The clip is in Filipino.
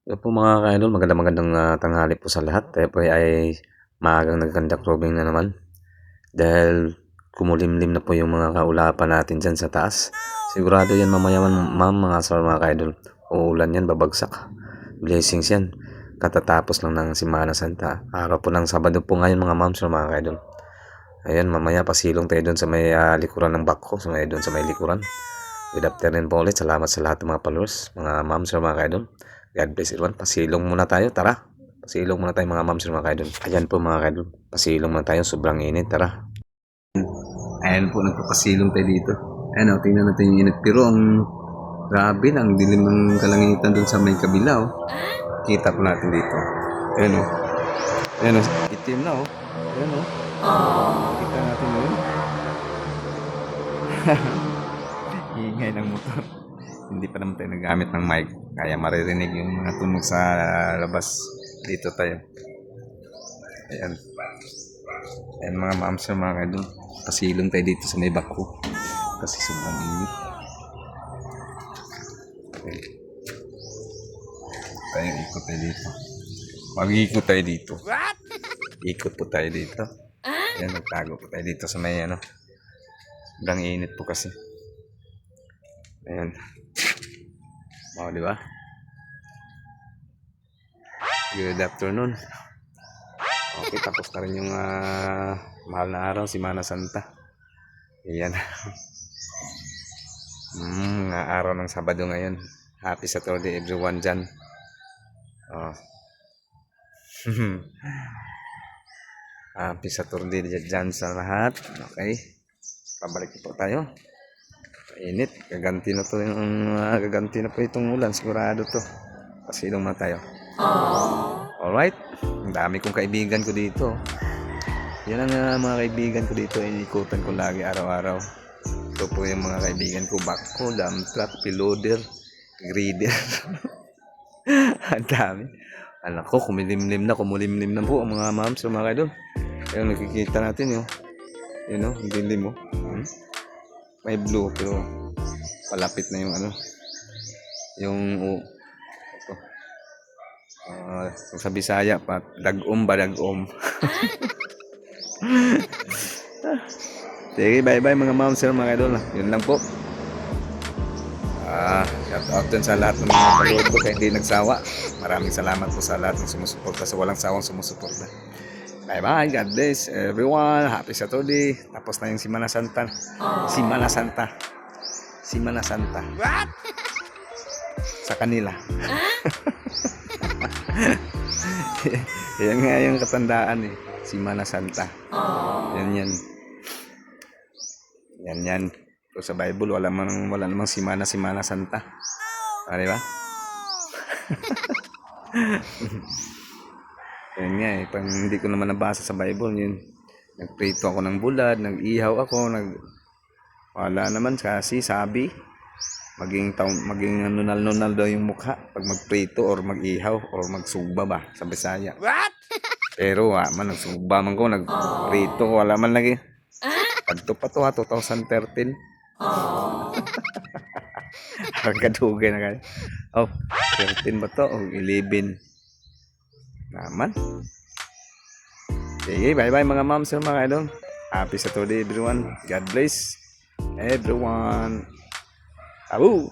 Hello po mga ka-idol, magandang tanghali po sa lahat. Tayo po ay maagang nag-conduct roving na naman dahil kumulimlim na po yung mga kaulapan natin dyan sa taas. Sigurado yan mamaya ma'am mga sir mga ka-idol. Uulan yan, babagsak. Blessings yan. Katatapos lang ng Semana Santa. Araw po ng Sabado po ngayon mga ma'am sir mga ka-idol. Ayan, mamaya pasilong tayo doon sa may likuran ng bako, doon sa may likuran. Good afternoon po ulit. Salamat sa lahat ng mga followers, mga ma'am sir mga ka-idol. God bless everyone. Pasilong muna tayo. Tara. Pasilong muna tayo mga ma'am sir mga ka-idol. Ayan po mga ka-idol. Pasilong muna tayo. Sobrang init. Tara. Ayan po. Nagpapasilong tayo dito. Ayan o. Tingnan natin yung init. Pero ang grabe na. Ang dilim ng kalangitan dun sa may kabila o. Kita po natin dito. Ayan o. Ayan o. Itim na o. Ayan o. Kita natin yun. Ingay ng motor. Hindi pa naman tayo nagamit ng mic. Kaya maririnig yung mga tunog sa labas. Dito tayo. Ayan. Ayan mga ma'ams sa mga kadong. Pasilong tayo dito sa may bako. Kasi sobrang init. Okay. Tayo ikot tayo dito. Mag-ikot tayo dito. Ikot po tayo dito. Ayan, nagtago po tayo dito sa may ano. Sobrang init po kasi. Ayan. O, di ba? Good afternoon. Okay, tapos na rin yung mahal na araw, Semana Santa. Ayan. Araw ng Sabado ngayon. Happy Saturday everyone dyan. Oh. Happy Saturday dyan sa lahat. Okay. Pabalik po tayo. Init. Gaganti na to yung gaganti na po itong ulan. Sigurado to. Pasilong na tayo. Alright. Ang dami kong kaibigan ko dito. Yan ang mga kaibigan ko dito. Inikutan ko lagi araw-araw. Ito po yung mga kaibigan ko. Bako, dump truck, piloder, grader. Ang dami. Anak ko, kumulimlim na po ang mga ma'ams, mga kaidol. Ayun, nakikita natin yun. Yun o, ang dilim mo. May blue, pero palapit na yung ano. Yung sa Bisaya pa, dagom ba dagom. Sige, bye-bye mga ma'am, sir, mga idol. Yun lang po. Shout out dun sa lahat ng mga panood ko kaya hindi nagsawa. Maraming salamat po sa lahat ng sumusuporta, sa walang sawang sumusuporta. Bye-bye, God bless everyone. Happy Saturday. Tapos na yung Semana Santa. Semana Santa. Semana Santa. Sa kanila. Yan nga yung katandaan eh. Semana Santa. Yan. Yan. So, sa Bible wala namang Semana Santa. Di ba? Yan nga eh. Pag hindi ko naman nabasa sa Bible yun. Nagprito ako ng bulad, nag-ihaw ako, wala naman kasi sabi maging nunal daw yung mukha pag magprito or mag-ihaw or magsugba ba sa Bisaya. What? Pero man nagsugba man ko, nagprito ko, wala man lagi. Kadto pa to 2013. Kadugay na kaya. 13 ba to? 11. Naman. Sige, bye-bye mga ma'am, sir, mga idol. Happy Saturday everyone. God bless everyone. Abu.